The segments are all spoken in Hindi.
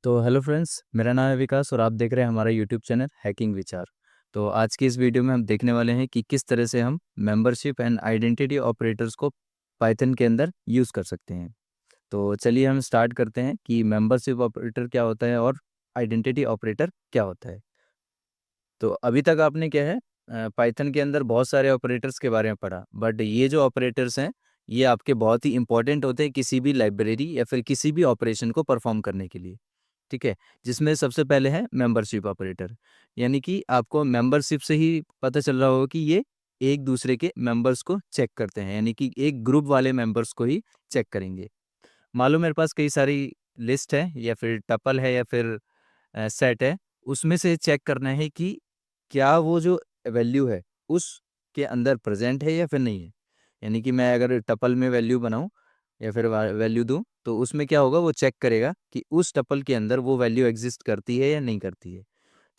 तो हेलो फ्रेंड्स, मेरा नाम है विकास और आप देख रहे हैं हमारा यूट्यूब चैनल हैकिंग विचार। तो आज की इस वीडियो में हम देखने वाले हैं कि किस तरह से हम मेंबरशिप एंड आइडेंटिटी ऑपरेटर्स को पाइथन के अंदर यूज़ कर सकते हैं। तो चलिए हम स्टार्ट करते हैं कि मेंबरशिप ऑपरेटर क्या होता है और आइडेंटिटी ऑपरेटर क्या होता है। तो अभी तक आपने क्या है, पाइथन के अंदर बहुत सारे ऑपरेटर्स के बारे में पढ़ा, बट ये जो ऑपरेटर्स हैं ये आपके बहुत ही इंपॉर्टेंट होते हैं किसी भी लाइब्रेरी या फिर किसी भी ऑपरेशन को परफॉर्म करने के लिए। ठीक है, जिसमें सबसे पहले है मेंबरशिप ऑपरेटर। यानी कि आपको मेंबरशिप से ही पता चल रहा होगा कि ये एक दूसरे के मेंबर्स को चेक करते हैं, यानी कि एक ग्रुप वाले मेंबर्स को ही चेक करेंगे। मान लो मेरे पास कई सारी लिस्ट है या फिर टपल है या फिर सेट है, उसमें से चेक करना है कि क्या वो जो वैल्यू है उसके अंदर प्रेजेंट है या फिर नहीं है। यानी कि मैं अगर टपल में वैल्यू बनाऊं या फिर वैल्यू दूं, तो उसमें क्या होगा, वो चेक करेगा कि उस टपल के अंदर वो वैल्यू एग्जिस्ट करती है या नहीं करती है।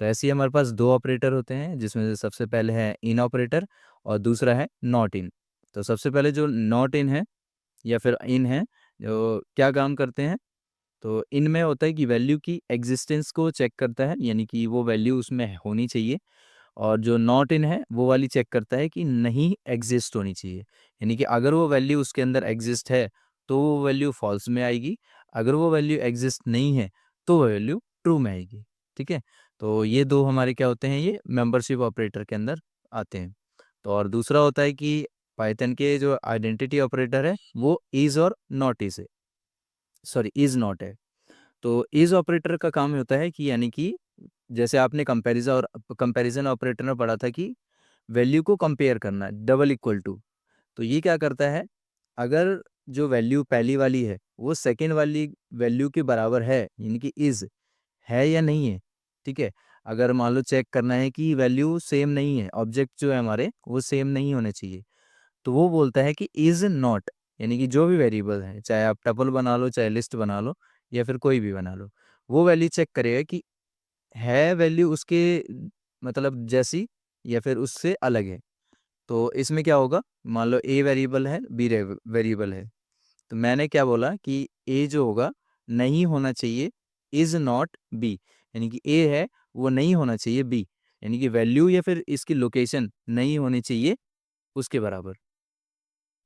तो ऐसे ही हमारे पास दो ऑपरेटर होते हैं, जिसमें से सबसे पहले है इन ऑपरेटर और दूसरा है नॉट इन। तो सबसे पहले जो नॉट इन है या फिर इन है, जो क्या काम करते हैं, तो इनमें होता है कि वैल्यू की एग्जिस्टेंस को चेक करता है, यानी कि वो वैल्यू उसमें होनी चाहिए। और जो नॉट इन है वो वाली चेक करता है कि नहीं एग्जिस्ट होनी चाहिए, यानी कि अगर वो वैल्यू उसके अंदर एग्जिस्ट है तो वो वैल्यू फॉल्स में आएगी, अगर वो वैल्यू एग्जिस्ट नहीं है तो वो वैल्यू ट्रू में आएगी। ठीक है, तो ये दो हमारे क्या होते हैं, ये मेंबरशिप ऑपरेटर के अंदर आते हैं। तो और दूसरा होता है कि पाइथन के जो आइडेंटिटी ऑपरेटर है वो इज और नॉट इज है, सॉरी इज नॉट है। तो इज ऑपरेटर का काम होता है कि यानी कि जैसे आपने कंपैरिजन ऑपरेटर में पढ़ा था कि वैल्यू को कंपेयर करना डबल इक्वल टू। तो ये क्या करता है, अगर जो वैल्यू पहली वाली है वो सेकेंड वाली वैल्यू के बराबर है, यानी कि इज है या नहीं है। ठीक है, अगर मान लो चेक करना है कि वैल्यू सेम नहीं है, ऑब्जेक्ट जो है हमारे वो सेम नहीं होने चाहिए, तो वो बोलता है कि इज नॉट, यानी कि जो भी वेरिएबल है, चाहे आप टपल बना लो चाहे लिस्ट बना लो या फिर कोई भी बना लो, वो वैल्यू चेक करेगा कि है वैल्यू उसके मतलब जैसी या फिर उससे अलग है। तो इसमें क्या होगा, मान लो ए वेरिएबल है, बी वेरिएबल है, तो मैंने क्या बोला कि ए जो होगा नहीं होना चाहिए इज नॉट बी, यानी कि ए है वो नहीं होना चाहिए बी, यानी कि वैल्यू या फिर इसकी लोकेशन नहीं होनी चाहिए उसके बराबर।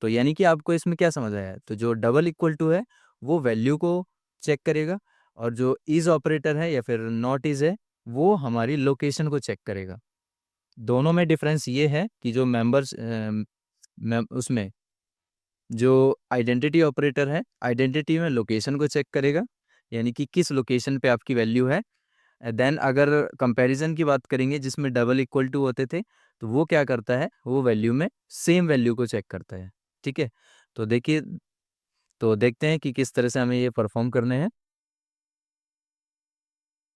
तो यानी कि आपको इसमें क्या समझ आया, तो जो डबल इक्वल टू है वो वैल्यू को चेक करेगा, और जो इज ऑपरेटर है या फिर नॉट इज है वो हमारी लोकेशन को चेक करेगा। दोनों में डिफरेंस ये है कि जो मेंबर्स उसमें जो आइडेंटिटी ऑपरेटर है, आइडेंटिटी में लोकेशन को चेक करेगा, यानी कि किस लोकेशन पे आपकी वैल्यू है। देन अगर कंपैरिजन की बात करेंगे जिसमें डबल इक्वल टू होते थे, तो वो क्या करता है, वो वैल्यू में सेम वैल्यू को चेक करता है। ठीक है, तो देखिए, तो देखते हैं कि किस तरह से हमें ये परफॉर्म करने हैं।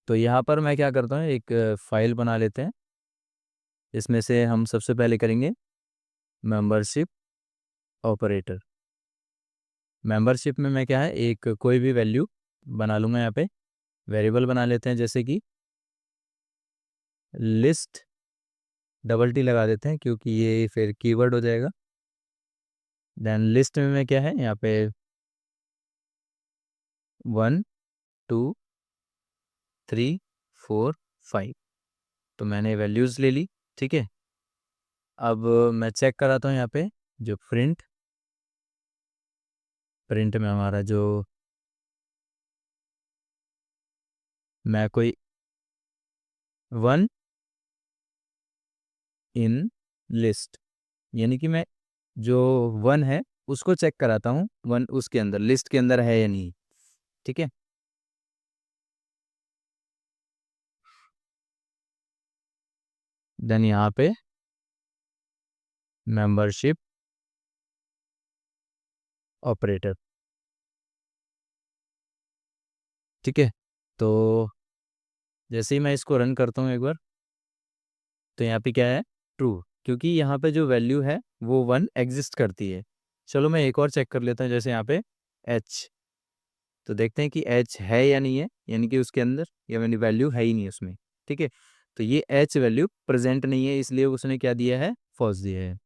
तो यहाँ पर मैं क्या करता हूँ, एक फाइल बना लेते हैं। इसमें से हम सबसे पहले करेंगे मेंबरशिप ऑपरेटर। मेंबरशिप में मैं क्या है, एक कोई भी वैल्यू बना लूँगा, यहाँ पे वेरिएबल बना लेते हैं, जैसे कि लिस्ट, डबल टी लगा देते हैं क्योंकि ये फिर कीवर्ड हो जाएगा। देन लिस्ट में मैं क्या है, यहाँ पे 1 2 3 4 5, तो मैंने वैल्यूज़ ले ली। ठीक है, अब मैं चेक कराता हूँ यहाँ पे, जो प्रिंट प्रिंट में हमारा जो मैं कोई 1 इन लिस्ट, यानी कि मैं जो 1 है उसको चेक कराता हूँ, 1 उसके अंदर लिस्ट के अंदर है या नहीं। ठीक है, देन यहाँ पे मेंबरशिप ऑपरेटर। ठीक है, तो जैसे ही मैं इसको रन करता हूँ एक बार, तो यहाँ पे क्या है, ट्रू, क्योंकि यहाँ पे जो वैल्यू है वो 1 एग्जिस्ट करती है। चलो मैं एक और चेक कर लेता हूँ, जैसे यहाँ पे एच, तो देखते हैं कि एच है या नहीं है, यानी कि उसके अंदर या यानी वैल्यू है ही नहीं उसमें। ठीक है, तो ये एच वैल्यू प्रेजेंट नहीं है, इसलिए उसने क्या दिया है, फॉल्स दिया है।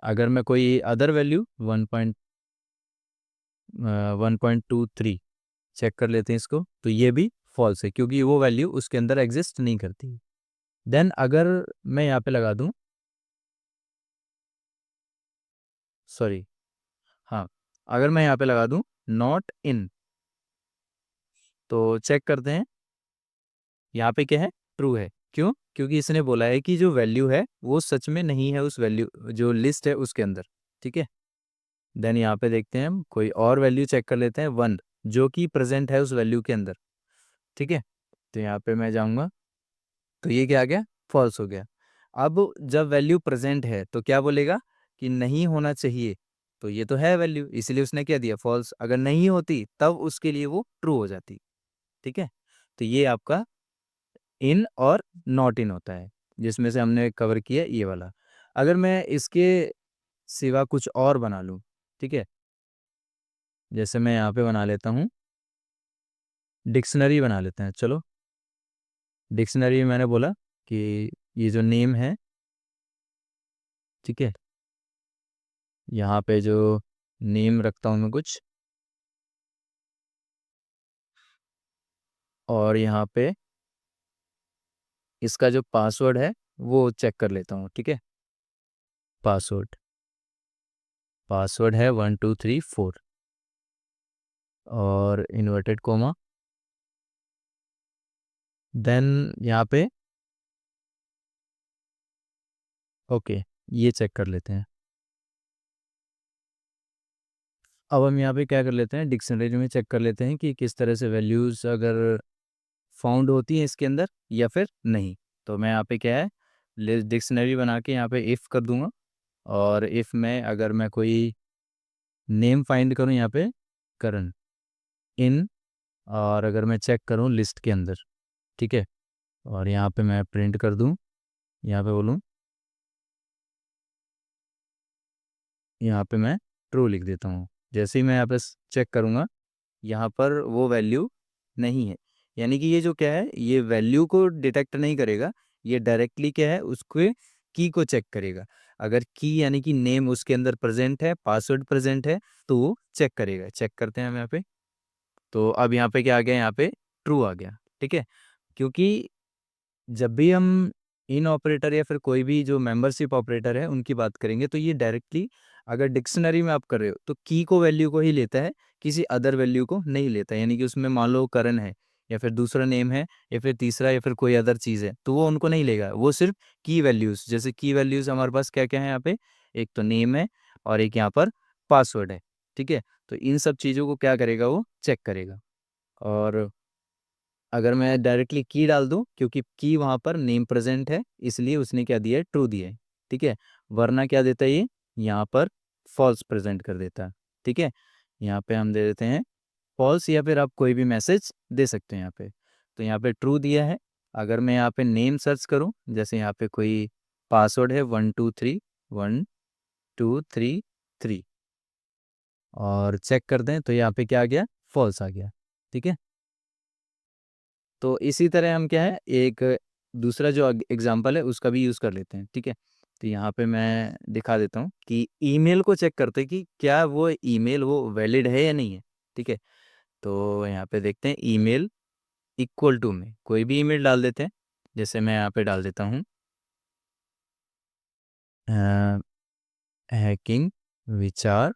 अगर मैं कोई अदर वैल्यू 1.23 चेक कर लेते हैं इसको, तो ये भी फॉल्स है क्योंकि वो वैल्यू उसके अंदर एग्जिस्ट नहीं करती। देन अगर मैं यहाँ पे लगा दूँ, सॉरी, हाँ, अगर मैं यहाँ पे लगा दूँ नॉट इन, तो चेक करते हैं यहाँ पे क्या है, ट्रू है। क्यों? क्योंकि इसने बोला है कि जो वैल्यू है वो सच में नहीं है उस वैल्यू जो लिस्ट है उसके अंदर। ठीक है, देन यहाँ पे देखते हैं हम कोई और वैल्यू चेक कर लेते हैं, 1, जो कि प्रेजेंट है उस वैल्यू के अंदर। ठीक है, तो यहाँ पे मैं जाऊँगा, तो ये क्या आ गया, फॉल्स हो गया। अब जब वैल्यू प्रेजेंट है तो क्या बोलेगा कि नहीं होना चाहिए, तो ये तो है वैल्यू, इसलिए उसने क्या दिया, फॉल्स। अगर नहीं होती तब उसके लिए वो ट्रू हो जाती। ठीक है, तो ये आपका इन और नॉट इन होता है, जिसमें से हमने कवर किया ये वाला। अगर मैं इसके सिवा कुछ और बना लूँ, ठीक है, जैसे मैं यहाँ पे बना लेता हूँ, डिक्शनरी बना लेते हैं, चलो। डिक्शनरी में मैंने बोला कि ये जो नेम है, ठीक है, यहाँ पे जो नेम रखता हूँ मैं कुछ, और यहाँ पे इसका जो पासवर्ड है वो चेक कर लेता हूँ। ठीक है, पासवर्ड, पासवर्ड है 1234 और इन्वर्टेड कोमा। देन यहाँ पे ओके, ये चेक कर लेते हैं। अब हम यहाँ पे क्या कर लेते हैं, डिक्शनरी में चेक कर लेते हैं कि किस तरह से वैल्यूज़ अगर फाउंड होती हैं इसके अंदर या फिर नहीं। तो मैं यहाँ पे क्या है, लिस्ट डिक्शनरी बना के यहाँ पे इफ़ कर दूंगा, और इफ़ में अगर मैं कोई नेम फाइंड करूँ यहाँ पे, करण इन, और अगर मैं चेक करूँ लिस्ट के अंदर, ठीक है, और यहाँ पे मैं प्रिंट कर दूँ, यहाँ पे बोलूँ, यहाँ पे मैं ट्रू लिख देता हूँ। जैसे ही मैं यहाँ पे चेक करूँगा, यहाँ पर वो वैल्यू नहीं है, यानी कि ये जो क्या है, ये वैल्यू को डिटेक्ट नहीं करेगा, ये डायरेक्टली क्या है, उसके की को चेक करेगा। अगर की यानी कि नेम उसके अंदर प्रेजेंट है, पासवर्ड प्रेजेंट है, तो वो चेक करेगा। चेक करते हैं हम यहाँ पे, तो अब यहाँ पे क्या आ गया, यहाँ पे ट्रू आ गया। ठीक है, क्योंकि जब भी हम इन ऑपरेटर या फिर कोई भी जो मेंबरशिप ऑपरेटर है उनकी बात करेंगे, तो ये डायरेक्टली अगर डिक्शनरी में आप कर रहे हो तो की को वैल्यू को ही लेता है, किसी अदर वैल्यू को नहीं लेता। यानी कि उसमें मान लो करण है, या फिर दूसरा नेम है, या फिर तीसरा, या फिर कोई अदर चीज़ है, तो वो उनको नहीं लेगा। वो सिर्फ की वैल्यूज़, जैसे की वैल्यूज़ हमारे पास क्या क्या है यहाँ पे, एक तो नेम है और एक यहाँ पर पासवर्ड है। ठीक है, तो इन सब चीज़ों को क्या करेगा, वो चेक करेगा। और अगर मैं डायरेक्टली की डाल दूं, क्योंकि की वहां पर नेम प्रेजेंट है, इसलिए उसने क्या दिया है, ट्रू दिया है। ठीक है, वरना क्या देता है ये, यहाँ पर फॉल्स प्रेजेंट कर देता है। ठीक है, यहाँ पे हम दे देते हैं फॉल्स, या फिर आप कोई भी मैसेज दे सकते हैं यहाँ पे। तो यहाँ पे ट्रू दिया है। अगर मैं यहाँ पे नेम सर्च करूँ, जैसे यहाँ पे कोई पासवर्ड है 123123 और चेक कर दें, तो यहाँ पे क्या आ गया, फॉल्स आ गया। ठीक है, तो इसी तरह हम क्या है, एक दूसरा जो एग्जांपल है उसका भी यूज़ कर लेते हैं। ठीक है, तो यहाँ पे मैं दिखा देता हूँ कि ईमेल को चेक करते हैं कि क्या वो ईमेल वो वैलिड है या नहीं है। ठीक है, तो यहाँ पे देखते हैं, ईमेल इक्वल टू में कोई भी ईमेल डाल देते हैं। जैसे मैं यहाँ पे डाल देता हूँ हैकिंग विचार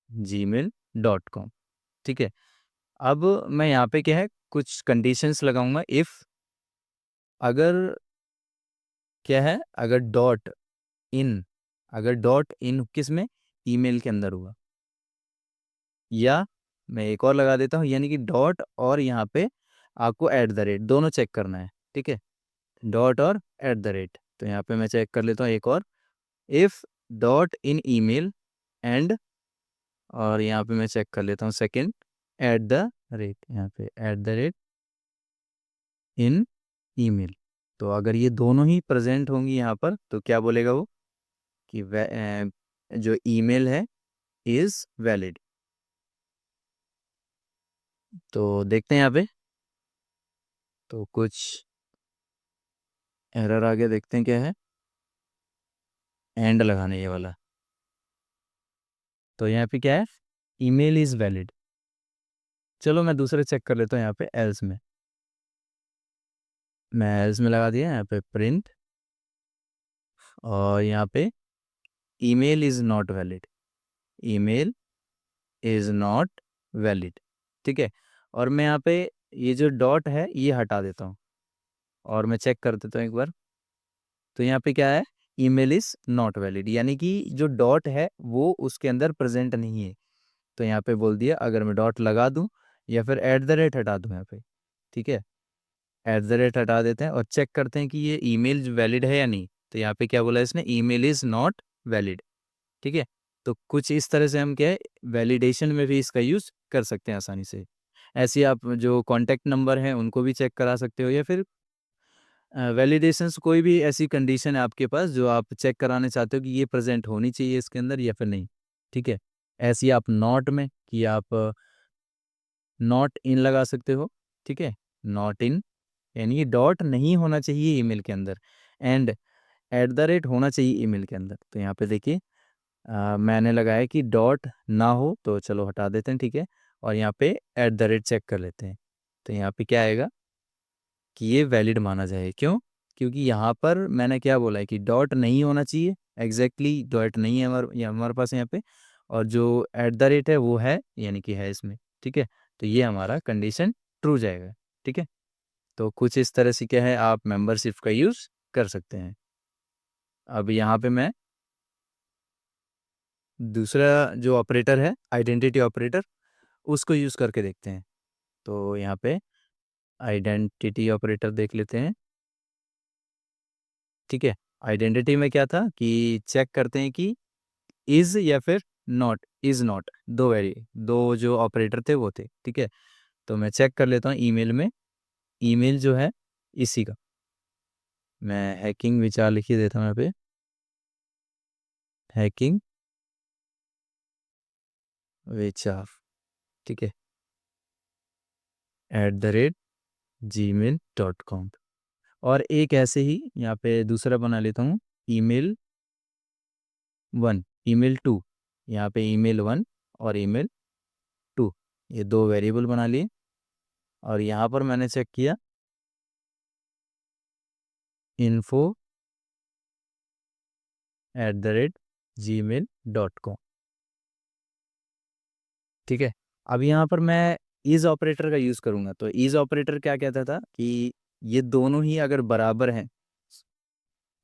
@gmail.com। ठीक है, अब मैं यहाँ पे क्या है, कुछ कंडीशंस लगाऊंगा। इफ़ अगर क्या है, अगर डॉट इन, अगर डॉट इन किस में, ईमेल के अंदर हुआ, या मैं एक और लगा देता हूँ, यानी कि डॉट और यहाँ पे आपको एट द रेट दोनों चेक करना है। ठीक है, डॉट और एट द रेट, तो यहाँ पे मैं चेक कर लेता हूँ एक और, if dot in email and, और यहाँ पे मैं चेक कर लेता हूँ सेकंड, एट द रेट, यहाँ पे at the rate in email. तो अगर ये दोनों ही प्रेजेंट होंगी यहाँ पर, तो क्या बोलेगा वो कि जो ईमेल है इज वैलिड। तो देखते हैं यहाँ पे, तो कुछ एरर आ गया, देखते हैं क्या है, एंड लगाने ये वाला। तो यहाँ पे क्या है, ईमेल इज़ वैलिड। चलो मैं दूसरे चेक कर लेता हूँ यहाँ पे एल्स में। मैं एल्स में लगा दिया यहाँ पे प्रिंट, और यहाँ पे email is not valid, email is not valid. ठीक है, और मैं यहाँ पे ये जो डॉट है ये हटा देता हूँ, और मैं चेक कर देता हूँ एक बार। तो यहाँ पे क्या है, ईमेल इज़ नॉट वैलिड, यानी कि जो डॉट है वो उसके अंदर प्रेजेंट नहीं है। तो यहाँ पे बोल दिया, अगर मैं डॉट लगा दूँ या फिर एट द रेट हटा दूँ यहाँ पे, ठीक है, एट द रेट हटा देते हैं और चेक करते हैं कि ये ईमेल वैलिड है या नहीं। तो यहाँ पे क्या बोला है इसने, ईमेल इज़ नॉट वैलिड। ठीक है, तो कुछ इस तरह से हम क्या है, वैलिडेशन में भी इसका यूज़ कर सकते हैं आसानी से। ऐसे ही आप जो कॉन्टैक्ट नंबर हैं उनको भी चेक करा सकते हो, या फिर वैलिडेशंस कोई भी ऐसी कंडीशन है आपके पास जो आप चेक कराने चाहते हो कि ये प्रेजेंट होनी चाहिए इसके अंदर या फिर नहीं। ठीक है, ऐसे ही आप नॉट में कि आप नॉट इन लगा सकते हो। ठीक है, नॉट इन, यानी डॉट नहीं होना चाहिए ईमेल के अंदर, एंड एट द रेट होना चाहिए ईमेल के अंदर। तो यहाँ पे देखिए मैंने लगाया कि डॉट ना हो, तो चलो हटा देते हैं, ठीक है, और यहाँ पे एट द रेट चेक कर लेते हैं। तो यहाँ पे क्या आएगा कि ये वैलिड माना जाए। क्यों? क्योंकि यहाँ पर मैंने क्या बोला है कि डॉट नहीं होना चाहिए, एग्जैक्टली डॉट नहीं है हमारे पास यहाँ पे, और जो एट द रेट है वो है, यानी कि है इसमें। ठीक है, तो ये हमारा कंडीशन ट्रू जाएगा। ठीक है, तो कुछ इस तरह से क्या है, आप मेंबरशिप का यूज़ कर सकते हैं। अब यहाँ पे मैं दूसरा जो ऑपरेटर है, आइडेंटिटी ऑपरेटर, उसको यूज़ करके देखते हैं। तो यहाँ पे आइडेंटिटी ऑपरेटर देख लेते हैं। ठीक है, आइडेंटिटी में क्या था कि चेक करते हैं कि इज़ या फिर नॉट, इज़ नॉट, दो जो ऑपरेटर थे वो थे। ठीक है, तो मैं चेक कर लेता हूँ ईमेल में, ईमेल जो है इसी का, मैं हैकिंग विचार लिख ही देता हूँ यहाँ पे, हैकिंग विचार। ठीक है, @gmail.com। और एक ऐसे ही यहाँ पे दूसरा बना लेता हूँ, ईमेल 1, ईमेल 2। यहाँ पे ईमेल 1 और ईमेल 2, ये दो वेरिएबल बना लिए, और यहाँ पर मैंने चेक किया info@gmail.com। ठीक है, अब यहाँ पर मैं इज़ ऑपरेटर का यूज़ करूँगा। तो इज़ ऑपरेटर क्या कहता था कि ये दोनों ही अगर बराबर हैं,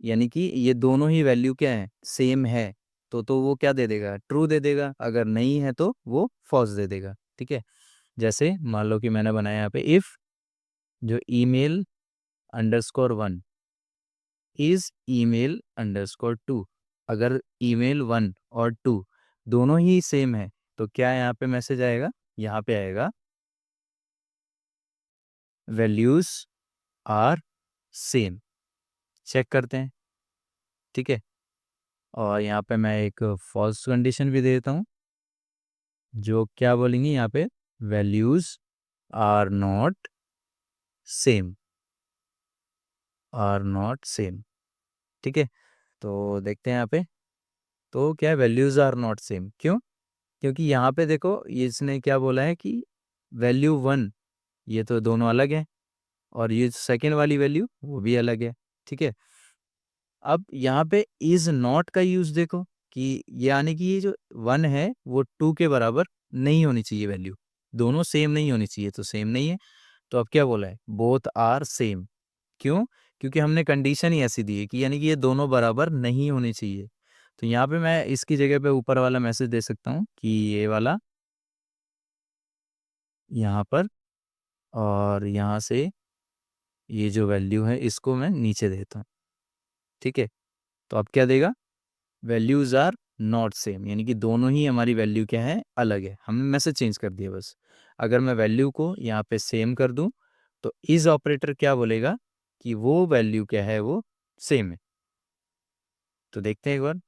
यानी कि ये दोनों ही वैल्यू क्या है, सेम है, तो वो क्या दे देगा, ट्रू दे देगा। अगर नहीं है तो वो फॉल्स दे देगा। ठीक है, जैसे मान लो कि मैंने बनाया यहाँ पे इफ़ जो email underscore 1 is email underscore 2, अगर ईमेल 1 और 2 दोनों ही सेम है, तो क्या यहाँ पे मैसेज आएगा, यहाँ पे आएगा वैल्यूज आर सेम। चेक करते हैं। ठीक है, और यहाँ पे मैं एक फॉल्स कंडीशन भी दे देता हूँ, जो क्या बोलेंगे यहाँ पे, values are not same, are not same. ठीक है, तो देखते हैं यहाँ पे, तो क्या है, वैल्यूज आर नॉट सेम। क्यों? क्योंकि यहाँ पे देखो ये इसने क्या बोला है कि वैल्यू 1, ये तो दोनों अलग हैं, और ये सेकेंड वाली वैल्यू वो भी अलग है। ठीक है, अब यहाँ पे इज नॉट का यूज देखो, कि यानी कि ये जो 1 है वो 2 के बराबर नहीं होनी चाहिए वैल्यू, दोनों सेम नहीं होनी चाहिए, तो सेम नहीं है। तो अब क्या बोला है, बोथ आर सेम। क्यों? क्योंकि हमने कंडीशन ही ऐसी दी है कि यानी कि ये दोनों बराबर नहीं होनी चाहिए। तो यहाँ पे मैं इसकी जगह पे ऊपर वाला मैसेज दे सकता हूँ कि ये वाला यहाँ पर, और यहाँ से ये जो वैल्यू है इसको मैं नीचे देता हूँ। ठीक है, तो अब क्या देगा, वैल्यूज आर नॉट सेम, यानी कि दोनों ही हमारी वैल्यू क्या है, अलग है। हमने मैसेज चेंज कर दिया बस। अगर मैं वैल्यू को यहाँ पे सेम कर दूं, तो इज ऑपरेटर क्या बोलेगा कि वो वैल्यू क्या है, वो सेम है। तो देखते हैं एक बार,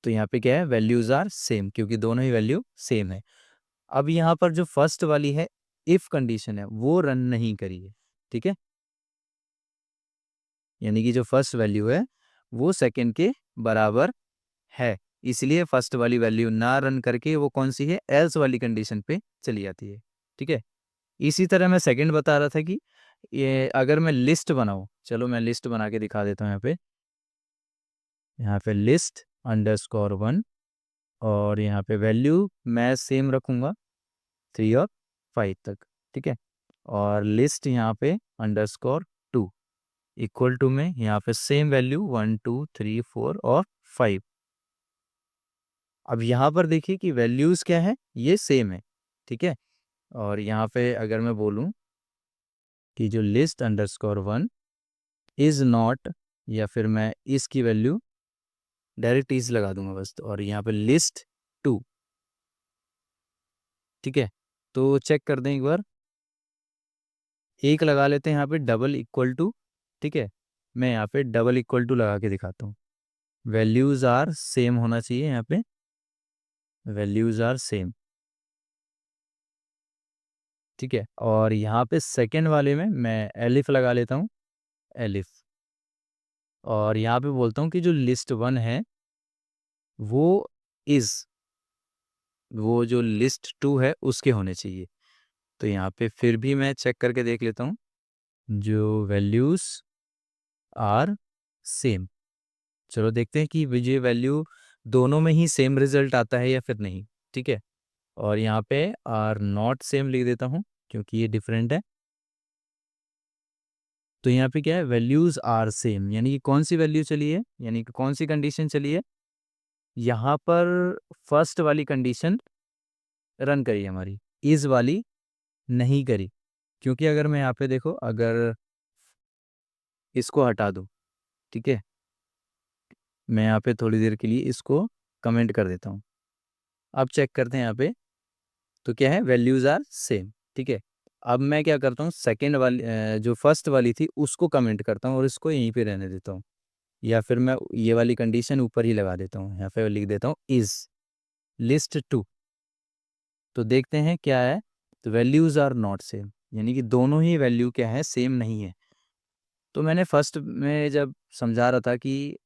तो यहाँ पे क्या है, वैल्यूज आर सेम, क्योंकि दोनों ही वैल्यू सेम है। अब यहाँ पर जो फर्स्ट वाली है इफ कंडीशन है वो रन नहीं करी है। ठीक है, यानी कि जो फर्स्ट वैल्यू है वो सेकंड के बराबर है, इसलिए फर्स्ट वाली वैल्यू ना रन करके वो कौन सी है, एल्स वाली कंडीशन पे चली जाती है। ठीक है, इसी तरह मैं सेकंड बता रहा था कि ये अगर मैं लिस्ट बनाऊं, चलो मैं लिस्ट बना के दिखा देता हूँ। यहाँ पे लिस्ट अंडरस्कोर 1, और यहाँ पे वैल्यू मैं सेम रखूँगा 3 और 5 तक। ठीक है, और लिस्ट यहाँ पे अंडरस्कोर 2 इक्वल टू में यहाँ पे सेम वैल्यू 1 2 3 4 और 5। अब यहाँ पर देखिए कि वैल्यूज़ क्या है, ये सेम है। ठीक है, और यहाँ पे अगर मैं बोलूँ कि जो लिस्ट अंडरस्कोर 1 इज़ नॉट, या फिर मैं इसकी वैल्यू डायरेक्ट इज लगा दूंगा बस, और यहाँ पे लिस्ट 2। ठीक है, तो चेक कर दें एक बार, एक लगा लेते हैं यहाँ पे डबल इक्वल टू। ठीक है, मैं यहाँ पे डबल इक्वल टू लगा के दिखाता हूँ। वैल्यूज़ आर सेम होना चाहिए, यहाँ पे वैल्यूज़ आर सेम। ठीक है, और यहाँ पे सेकेंड वाले में मैं एलिफ लगा लेता हूँ, एलिफ, और यहाँ पे बोलता हूँ कि जो लिस्ट 1 है वो इज़, वो जो लिस्ट 2 है उसके होने चाहिए। तो यहाँ पे फिर भी मैं चेक करके देख लेता हूँ, जो वैल्यूज़ आर सेम। चलो देखते हैं कि ये वैल्यू दोनों में ही सेम रिजल्ट आता है या फिर नहीं। ठीक है, और यहाँ पे आर नॉट सेम लिख देता हूँ क्योंकि ये डिफरेंट है। तो यहाँ पे क्या है, वैल्यूज़ आर सेम, यानी कि कौन सी वैल्यू चली है, यानी कि कौन सी कंडीशन चली है, यहाँ पर फर्स्ट वाली कंडीशन रन करी हमारी, इस वाली नहीं करी। क्योंकि अगर मैं यहाँ पे देखो, अगर इसको हटा दूँ, ठीक है, मैं यहाँ पे थोड़ी देर के लिए इसको कमेंट कर देता हूँ। अब चेक करते हैं यहाँ पे, तो क्या है, वैल्यूज़ आर सेम। ठीक है, अब मैं क्या करता हूँ, सेकेंड वाली जो फर्स्ट वाली थी उसको कमेंट करता हूँ और इसको यहीं पे रहने देता हूँ, या फिर मैं ये वाली कंडीशन ऊपर ही लगा देता हूँ, यहाँ पे लिख देता हूँ इज़ लिस्ट 2। तो देखते हैं क्या है, तो वैल्यूज़ आर नॉट सेम, यानी कि दोनों ही वैल्यू क्या है, सेम नहीं है। तो मैंने फर्स्ट में जब समझा रहा था कि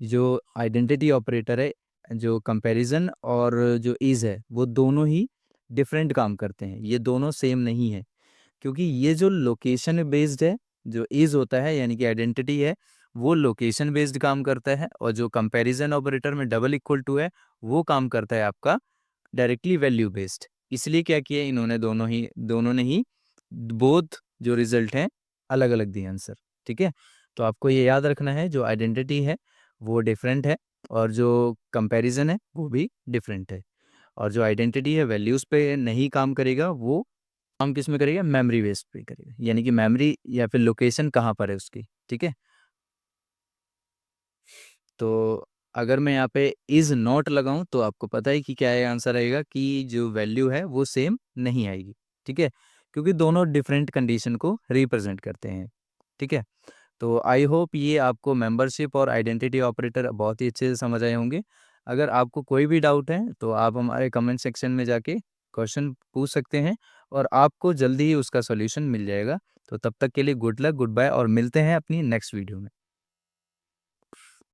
जो आइडेंटिटी ऑपरेटर है, जो कंपैरिजन और जो इज़ है, वो दोनों ही डिफरेंट काम करते हैं, ये दोनों सेम नहीं है। क्योंकि ये जो लोकेशन बेस्ड है, जो इज़ होता है यानी कि आइडेंटिटी है, वो लोकेशन बेस्ड काम करता है, और जो कंपैरिजन ऑपरेटर में डबल इक्वल टू है, वो काम करता है आपका डायरेक्टली वैल्यू बेस्ड। इसलिए क्या किया इन्होंने, दोनों ने ही बोथ जो रिजल्ट हैं अलग अलग दिए आंसर। ठीक है, तो आपको ये याद रखना है, जो आइडेंटिटी है वो डिफरेंट है, और जो कंपैरिजन है वो भी डिफरेंट है। और जो आइडेंटिटी है वैल्यूज़ पे नहीं काम करेगा, वो काम किस में करेगा, मेमोरी बेस्ड पे करेगा, यानी कि मेमोरी या फिर लोकेशन कहाँ पर है उसकी। ठीक है, तो अगर मैं यहाँ पे इज़ नॉट लगाऊं तो आपको पता है कि क्या है, आंसर आएगा कि जो वैल्यू है वो सेम नहीं आएगी। ठीक है, क्योंकि दोनों डिफरेंट कंडीशन को रिप्रेजेंट करते हैं। ठीक है, तो आई होप ये आपको मेंबरशिप और आइडेंटिटी ऑपरेटर बहुत ही अच्छे से समझ आए होंगे। अगर आपको कोई भी डाउट है तो आप हमारे कमेंट सेक्शन में जाके क्वेश्चन पूछ सकते हैं, और आपको जल्दी ही उसका सॉल्यूशन मिल जाएगा। तो तब तक के लिए गुड लक, गुड बाय, और मिलते हैं अपनी नेक्स्ट वीडियो में।